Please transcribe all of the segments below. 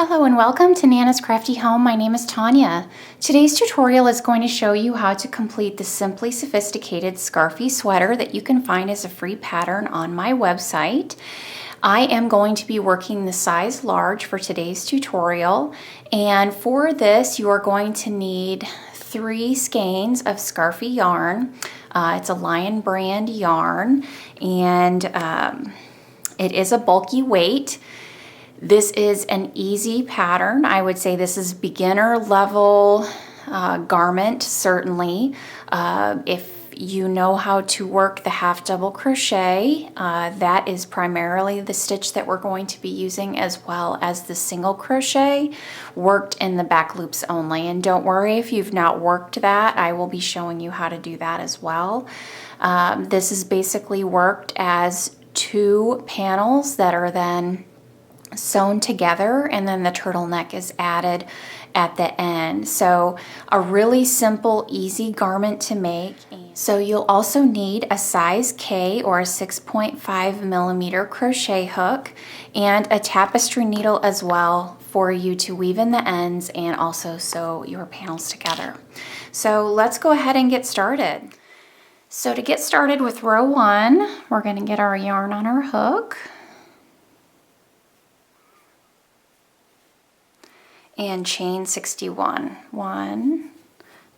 Hello and welcome to Nana's Crafty Home. My name is Tanya. Today's tutorial is going to show you how to complete the Simply Sophisticated Scarfie Sweater that you can find as a free pattern on my website. I am going to be working the size large for today's tutorial, and for this you are going to need 3 skeins of Scarfie yarn. It's a Lion Brand yarn, and it is a bulky weight. This is an easy pattern. I would say this is beginner level garment, certainly. If you know how to work the half double crochet, that is primarily the stitch that we're going to be using, as well as the single crochet worked in the back loops only. And don't worry if you've not worked that, I will be showing you how to do that as well. This is basically worked as 2 panels that are then sewn together, and then the turtleneck is added at the end. So a really simple, easy garment to make. So you'll also need a size K or a 6.5 millimeter crochet hook and a tapestry needle as well for you to weave in the ends and also sew your panels together. So let's go ahead and get started. So to get started with row 1, we're going to get our yarn on our hook and chain 61. 1,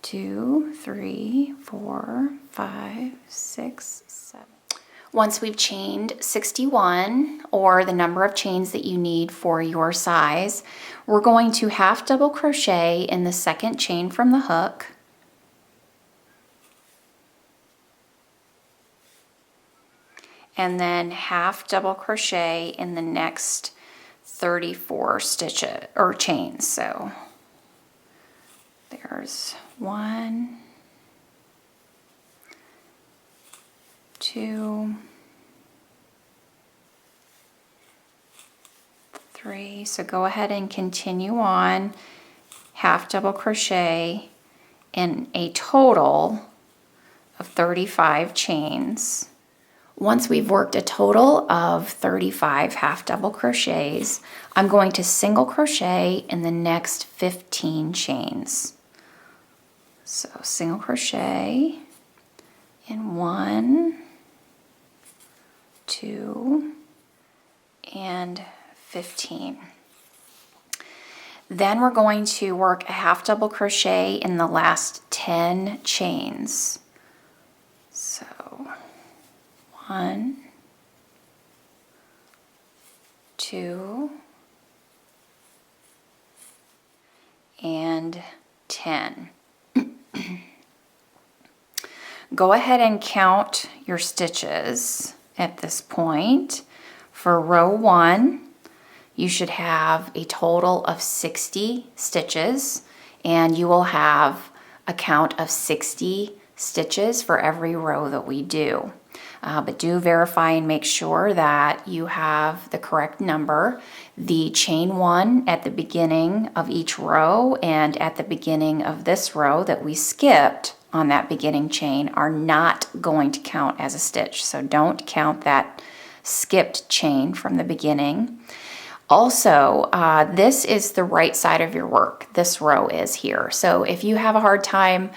2, 3, 4, 5, 6, 7. Once we've chained 61, or the number of chains that you need for your size, we're going to half double crochet in the second chain from the hook, and then half double crochet in the next 34 stitches or chains. So there's 1, 2, 3. So go ahead and continue on, half double crochet in a total of 35 chains. Once we've worked a total of 35 half double crochets, I'm going to single crochet in the next 15 chains. So single crochet in 1, 2, and 15. Then we're going to work a half double crochet in the last 10 chains. So 1, 2, and 10. Go ahead and count your stitches at this point. For row 1, you should have a total of 60 stitches, and you will have a count of 60 stitches for every row that we do. But do verify and make sure that you have the correct number. The chain 1 at the beginning of each row and at the beginning of this row that we skipped on that beginning chain are not going to count as a stitch. So don't count that skipped chain from the beginning. Also, this is the right side of your work. This row is here. So if you have a hard time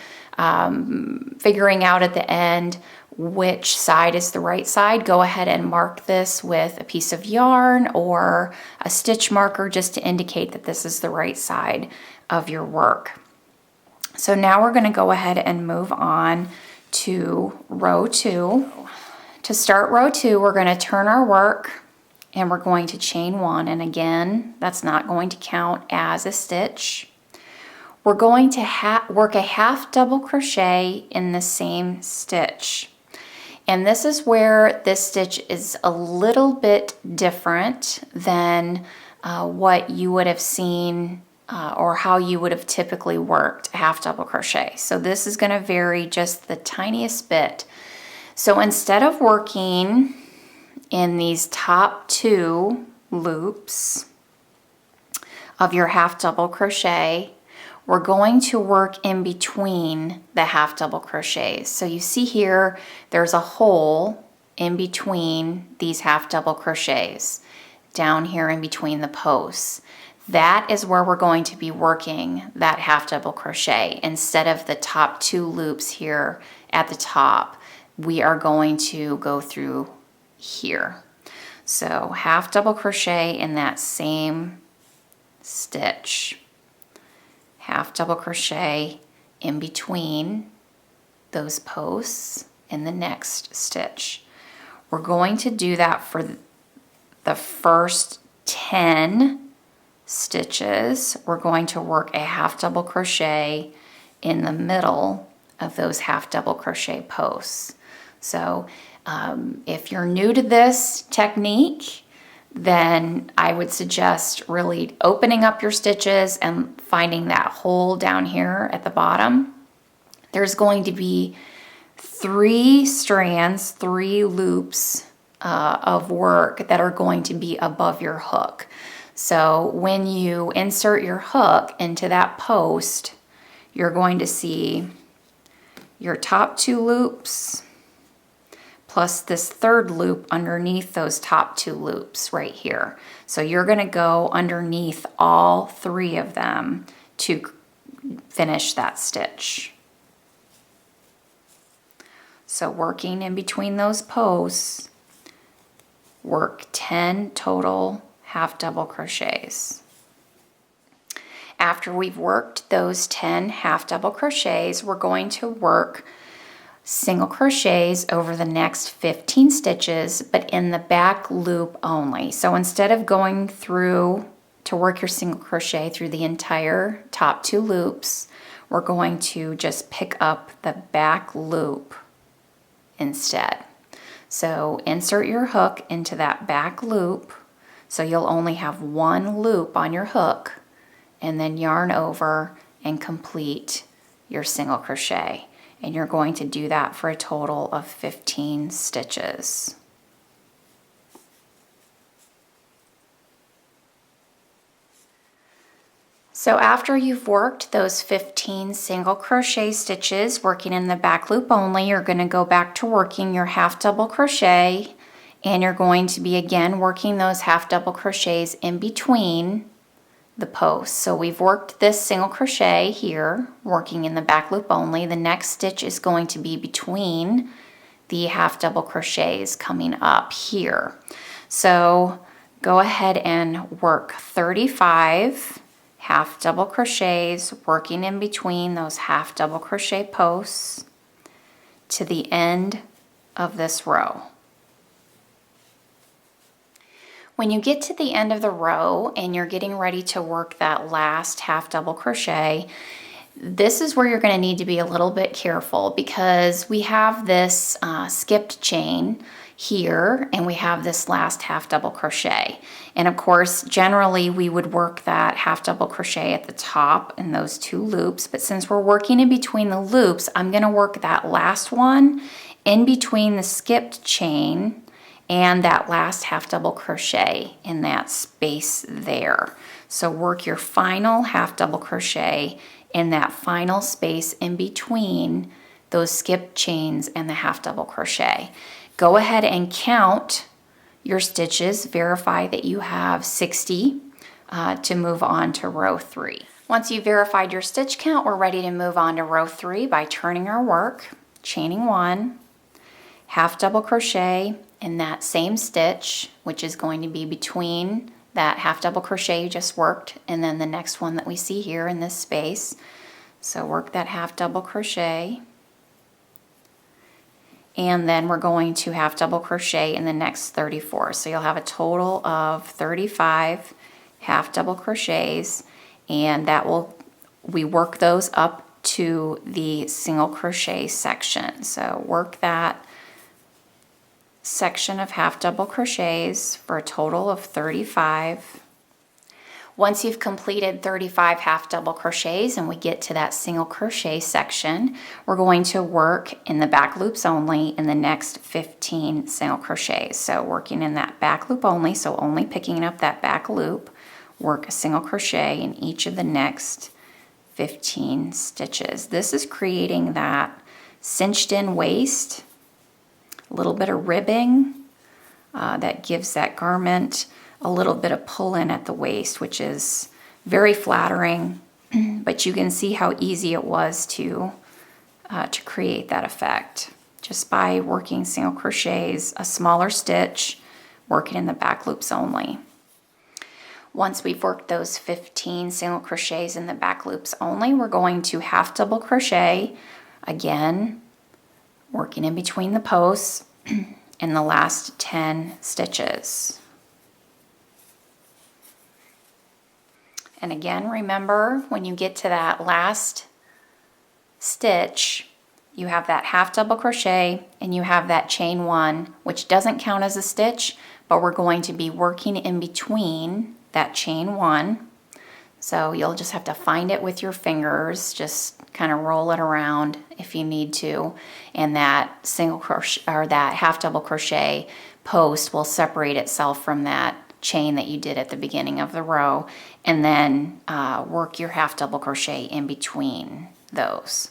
figuring out at the end which side is the right side, go ahead and mark this with a piece of yarn or a stitch marker just to indicate that this is the right side of your work. So now we're going to go ahead and move on to row 2. To start row 2, we're going to turn our work and we're going to chain 1, and again, that's not going to count as a stitch. We're going to work a half double crochet in the same stitch. And this is where this stitch is a little bit different than what you would have seen or how you would have typically worked a half double crochet. So this is going to vary just the tiniest bit. So instead of working in these top 2 loops of your half double crochet, we're going to work in between the half double crochets. So you see here, there's a hole in between these half double crochets, down here in between the posts. that is where we're going to be working that half double crochet. Instead of the top 2 loops here at the top, we are going to go through here. So half double crochet in that same stitch, half double crochet in between those posts in the next stitch. We're going to do that for the first 10 stitches. We're going to work a half double crochet in the middle of those half double crochet posts. So if you're new to this technique, then I would suggest really opening up your stitches and finding that hole down here at the bottom. There's going to be 3 strands, 3 loops of work that are going to be above your hook. So when you insert your hook into that post, you're going to see your top 2 loops plus this 3rd loop underneath those top 2 loops right here. So you're going to go underneath all 3 of them to finish that stitch. So working in between those posts, work 10 total half double crochets. After we've worked those 10 half double crochets, we're going to work single crochets over the next 15 stitches, but in the back loop only. So instead of going through to work your single crochet through the entire top 2 loops, we're going to just pick up the back loop instead. So insert your hook into that back loop, so you'll only have 1 loop on your hook, and then yarn over and complete your single crochet. And you're going to do that for a total of 15 stitches. So after you've worked those 15 single crochet stitches, working in the back loop only, you're going to go back to working your half double crochet, and you're going to be again working those half double crochets in between the posts. So we've worked this single crochet here, working in the back loop only. The next stitch is going to be between the half double crochets coming up here. So go ahead and work 35 half double crochets, working in between those half double crochet posts to the end of this row. When you get to the end of the row and you're getting ready to work that last half double crochet, this is where you're going to need to be a little bit careful, because we have this skipped chain here and we have this last half double crochet. And of course, generally we would work that half double crochet at the top in those 2 loops, but since we're working in between the loops, I'm going to work that last one in between the skipped chain and that last half double crochet in that space there. So work your final half double crochet in that final space in between those skipped chains and the half double crochet. Go ahead and count your stitches, verify that you have 60 to move on to row 3. Once you've verified your stitch count, we're ready to move on to row 3 by turning our work, chaining 1, half double crochet in that same stitch, which is going to be between that half double crochet you just worked and then the next one that we see here in this space. So work that half double crochet, and then we're going to half double crochet in the next 34. So you'll have a total of 35 half double crochets, and we work those up to the single crochet section. So work that section of half double crochets for a total of 35. Once you've completed 35 half double crochets and we get to that single crochet section, we're going to work in the back loops only in the next 15 single crochets. So working in that back loop only, so only picking up that back loop, work a single crochet in each of the next 15 stitches. This is creating that cinched in waist, a little bit of ribbing that gives that garment a little bit of pull in at the waist, which is very flattering, but you can see how easy it was to create that effect just by working single crochets, a smaller stitch, working in the back loops only. Once we've worked those 15 single crochets in the back loops only, we're going to half double crochet, again, working in between the posts in the last 10 stitches. And again, remember, when you get to that last stitch, you have that half double crochet and you have that chain 1, which doesn't count as a stitch, but we're going to be working in between that chain 1. So you'll just have to find it with your fingers, just kind of roll it around if you need to, and that single crochet or that half double crochet post will separate itself from that chain that you did at the beginning of the row, and then work your half double crochet in between those.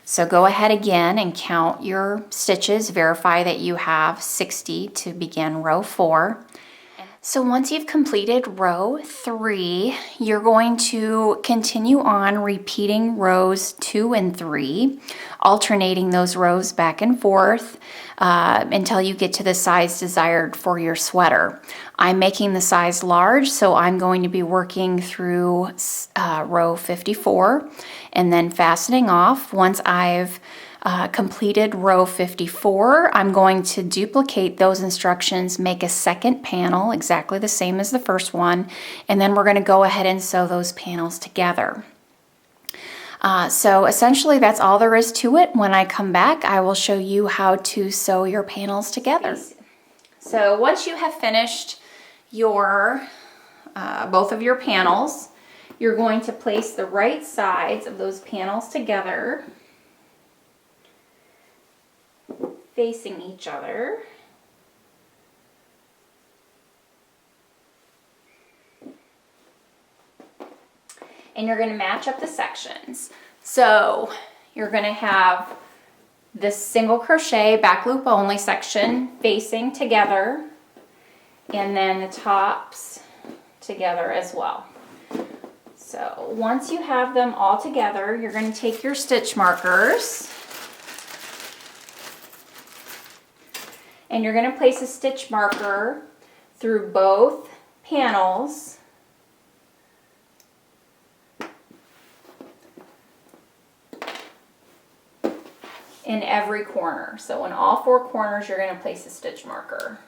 So go ahead again and count your stitches, verify that you have 60 to begin row 4. So once you've completed row 3, you're going to continue on repeating rows 2 and 3, alternating those rows back and forth until you get to the size desired for your sweater. I'm making the size large, so I'm going to be working through row 54 and then fastening off. Once I've completed row 54, I'm going to duplicate those instructions, make a second panel exactly the same as the first one, and then we're going to go ahead and sew those panels together. So essentially that's all there is to it. When I come back, I will show you how to sew your panels together. So once you have finished your both of your panels, you're going to place the right sides of those panels together, facing each other. And you're going to match up the sections. So you're going to have this single crochet back loop only section facing together, and then the tops together as well. So once you have them all together, you're going to take your stitch markers and you're going to place a stitch marker through both panels in every corner. So in all 4 corners, you're going to place a stitch marker.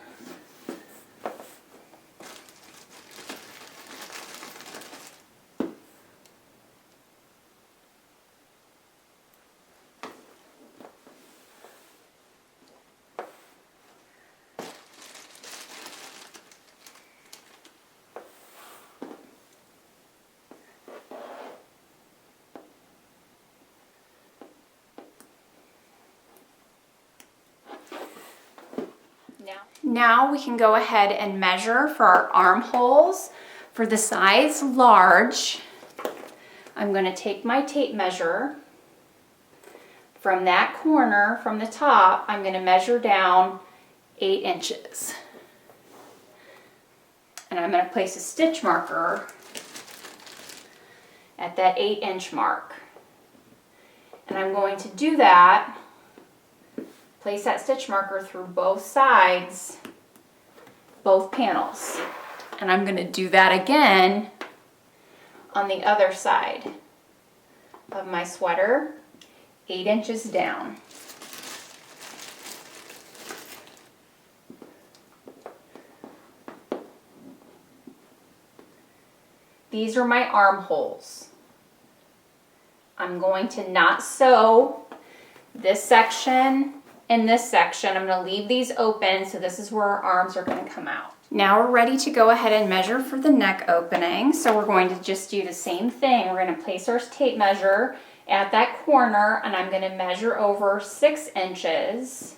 Now we can go ahead and measure for our armholes. For the size large, I'm going to take my tape measure. From that corner, from the top, I'm going to measure down 8 inches. And I'm going to place a stitch marker at that 8-inch mark. And I'm going to do that, place that stitch marker through both sides, both panels. And I'm going to do that again on the other side of my sweater, 8 inches down. These are my armholes. I'm going to not sew this section and this section. I'm going to leave these open, so this is where our arms are going to come out. Now we're ready to go ahead and measure for the neck opening. So we're going to just do the same thing. We're going to place our tape measure at that corner, and I'm going to measure over 6 inches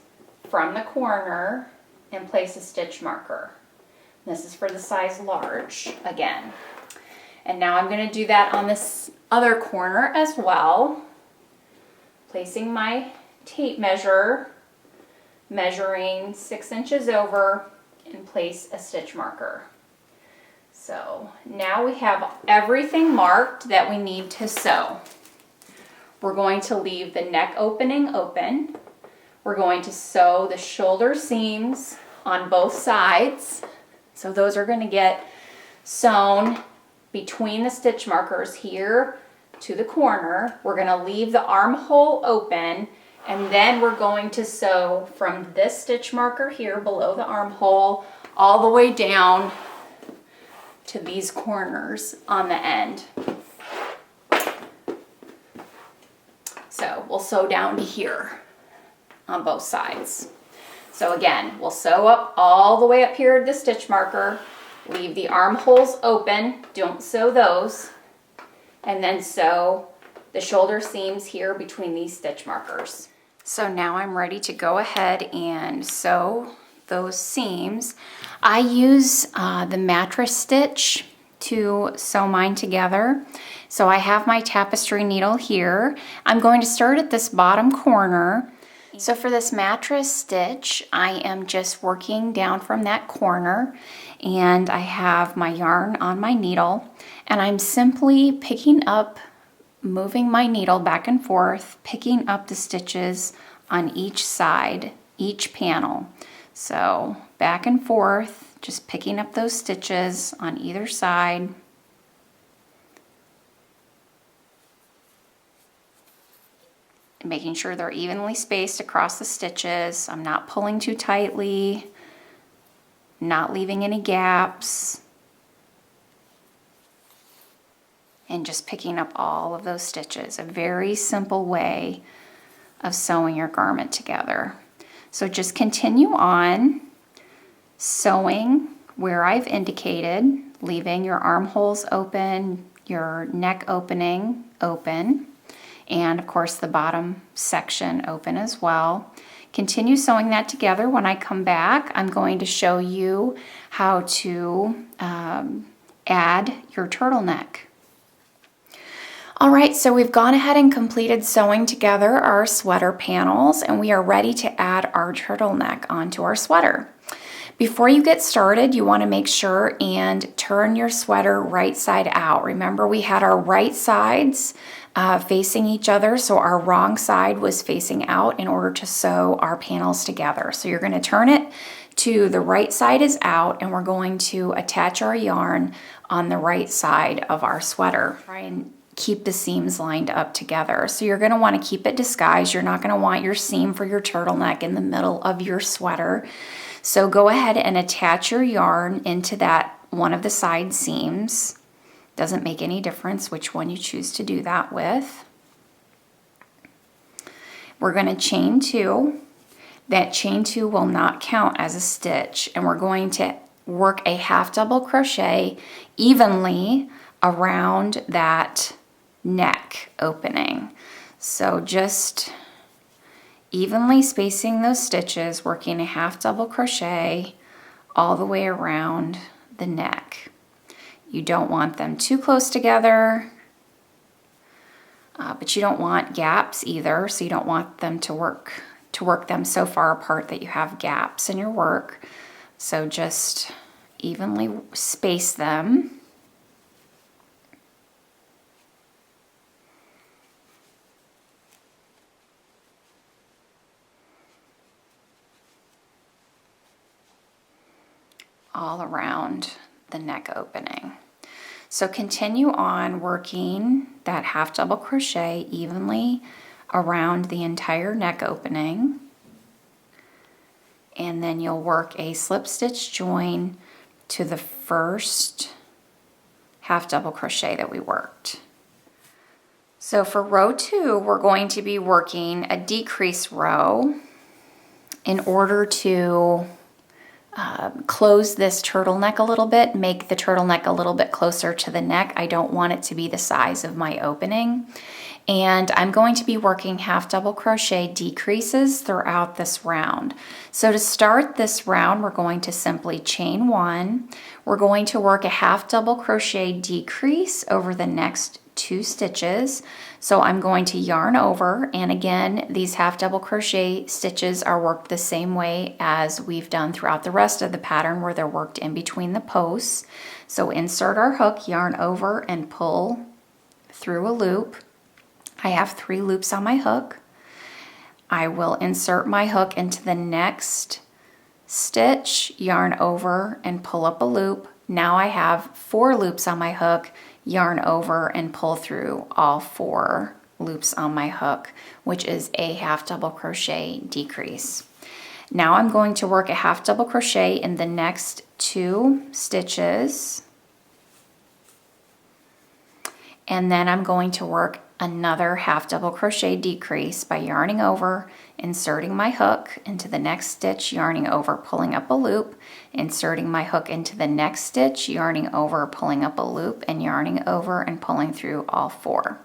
from the corner and place a stitch marker. This is for the size large again. And now I'm going to do that on this other corner as well, placing my tape measure, measuring 6 inches over, and place a stitch marker. So now we have everything marked that we need to sew. We're going to leave the neck opening open. We're going to sew the shoulder seams on both sides. So those are going to get sewn between the stitch markers here to the corner. We're going to leave the armhole open, and then we're going to sew from this stitch marker here below the armhole all the way down to these corners on the end. So we'll sew down to here on both sides. So again, we'll sew up all the way up here to the stitch marker, leave the armholes open, don't sew those, and then sew the shoulder seams here between these stitch markers. So now I'm ready to go ahead and sew those seams. I use the mattress stitch to sew mine together. So I have my tapestry needle here. I'm going to start at this bottom corner. So for this mattress stitch, I am just working down from that corner, and I have my yarn on my needle, and I'm simply picking up, moving my needle back and forth, picking up the stitches on each side, each panel. So back and forth, just picking up those stitches on either side. Making sure they're evenly spaced across the stitches. I'm not pulling too tightly, not leaving any gaps, and just picking up all of those stitches. A very simple way of sewing your garment together. So just continue on sewing where I've indicated, leaving your armholes open, your neck opening open, and of course the bottom section open as well. Continue sewing that together. When I come back, I'm going to show you how to add your turtleneck. All right, so we've gone ahead and completed sewing together our sweater panels, and we are ready to add our turtleneck onto our sweater. Before you get started, you want to make sure and turn your sweater right side out. Remember, we had our right sides facing each other, so our wrong side was facing out in order to sew our panels together. So you're going to turn it to the right side is out, and we're going to attach our yarn on the right side of our sweater. Try and keep the seams lined up together. So you're going to want to keep it disguised. You're not going to want your seam for your turtleneck in the middle of your sweater. So go ahead and attach your yarn into that one of the side seams. Doesn't make any difference which one you choose to do that with. We're going to chain two. That chain two will not count as a stitch, and we're going to work a half double crochet evenly around that neck opening. So just evenly spacing those stitches, working a half double crochet all the way around the neck. You don't want them too close together, but you don't want gaps either, so you don't want them to work them so far apart that you have gaps in your work. So just evenly space them. All around the neck opening. So continue on working that half double crochet evenly around the entire neck opening, and then you'll work a slip stitch join to the first half double crochet that we worked. So for row 2, we're going to be working a decrease row in order to close this turtleneck a little bit, make the turtleneck a little bit closer to the neck. I don't want it to be the size of my opening. And I'm going to be working half double crochet decreases throughout this round. So to start this round, we're going to simply chain one. We're going to work a half double crochet decrease over the next 2 stitches. So I'm going to yarn over, and again, these half double crochet stitches are worked the same way as we've done throughout the rest of the pattern, where they're worked in between the posts. So insert our hook, yarn over, and pull through a loop. I have 3 loops on my hook. I will insert my hook into the next stitch, yarn over, and pull up a loop. Now I have 4 loops on my hook, yarn over, and pull through all 4 loops on my hook, which is a half double crochet decrease. Now I'm going to work a half double crochet in the next 2 stitches, and then I'm going to work another half double crochet decrease by yarning over, inserting my hook into the next stitch, yarning over, pulling up a loop, inserting my hook into the next stitch, yarning over, pulling up a loop, and yarning over and pulling through all 4.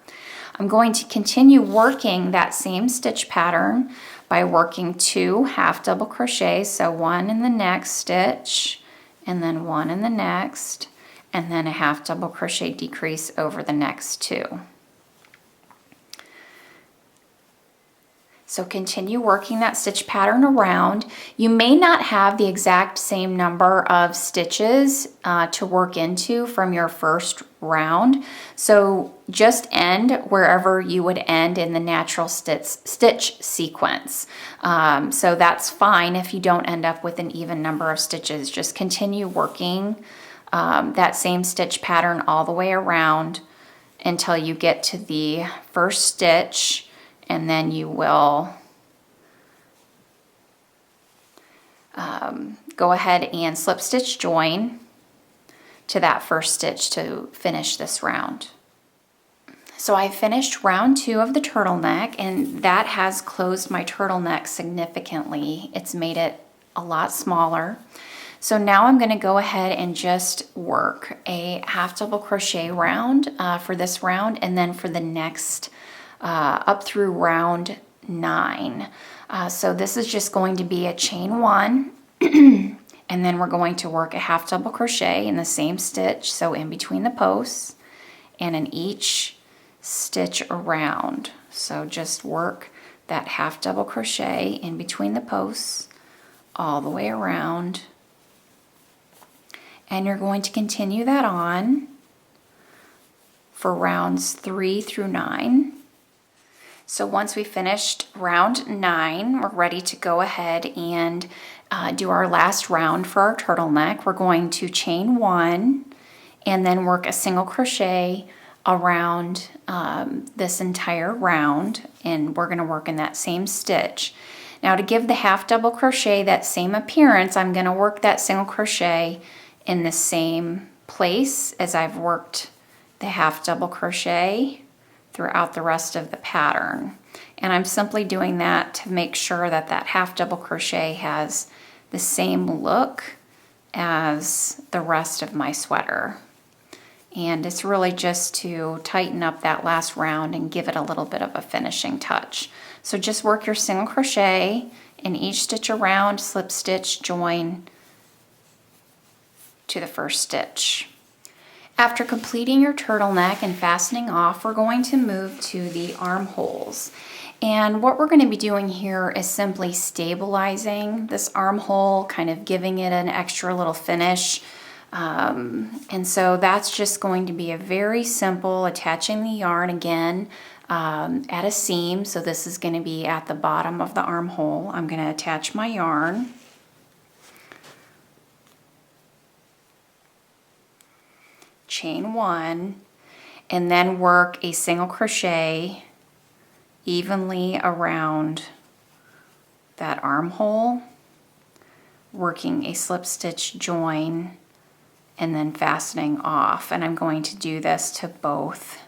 I'm going to continue working that same stitch pattern by working 2 half double crochets, so 1 in the next stitch, and then 1 in the next, and then a half double crochet decrease over the next 2. So continue working that stitch pattern around. You may not have the exact same number of stitches to work into from your first round. So just end wherever you would end in the natural stitch sequence. So that's fine if you don't end up with an even number of stitches. Just continue working that same stitch pattern all the way around until you get to the first stitch, and then you will go ahead and slip stitch join to that first stitch to finish this round. So I finished round 2 of the turtleneck, and that has closed my turtleneck significantly. It's made it a lot smaller. So now I'm going to go ahead and just work a half double crochet round for this round, and then for the next up through round 9. So this is just going to be a chain 1 and then we're going to work a half double crochet in the same stitch, so in between the posts, and in each stitch around. So just work that half double crochet in between the posts all the way around, and you're going to continue that on for rounds 3 through 9. So once we finished round 9, we're ready to go ahead and do our last round for our turtleneck. We're going to chain 1 and then work a single crochet around this entire round, and we're going to work in that same stitch. Now, to give the half double crochet that same appearance, I'm going to work that single crochet in the same place as I've worked the half double crochet throughout the rest of the pattern. And I'm simply doing that to make sure that that half double crochet has the same look as the rest of my sweater. And it's really just to tighten up that last round and give it a little bit of a finishing touch. So just work your single crochet in each stitch around, slip stitch, join to the first stitch. After completing your turtleneck and fastening off, we're going to move to the armholes. And what we're going to be doing here is simply stabilizing this armhole, kind of giving it an extra little finish. And so that's just going to be a very simple attaching the yarn again at a seam. So this is going to be at the bottom of the armhole. I'm going to attach my yarn. Chain 1, and then work a single crochet evenly around that armhole, working a slip stitch join, and then fastening off. And I'm going to do this to both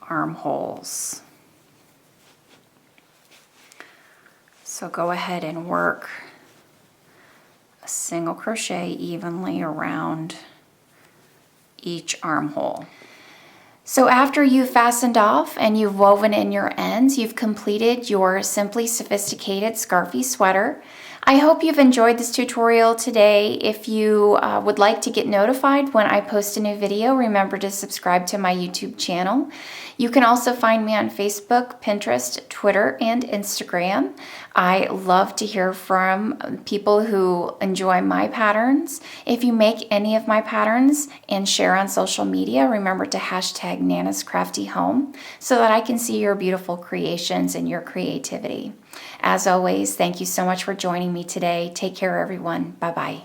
armholes. So go ahead and work a single crochet evenly around each armhole. So after you've fastened off and you've woven in your ends, you've completed your Simply Sophisticated Scarfie Sweater. I hope you've enjoyed this tutorial today. If you would like to get notified when I post a new video, remember to subscribe to my YouTube channel. You can also find me on Facebook, Pinterest, Twitter, and Instagram. I love to hear from people who enjoy my patterns. If you make any of my patterns and share on social media, remember to hashtag Nana's Crafty Home so that I can see your beautiful creations and your creativity. As always, thank you so much for joining me today. Take care, everyone. Bye-bye.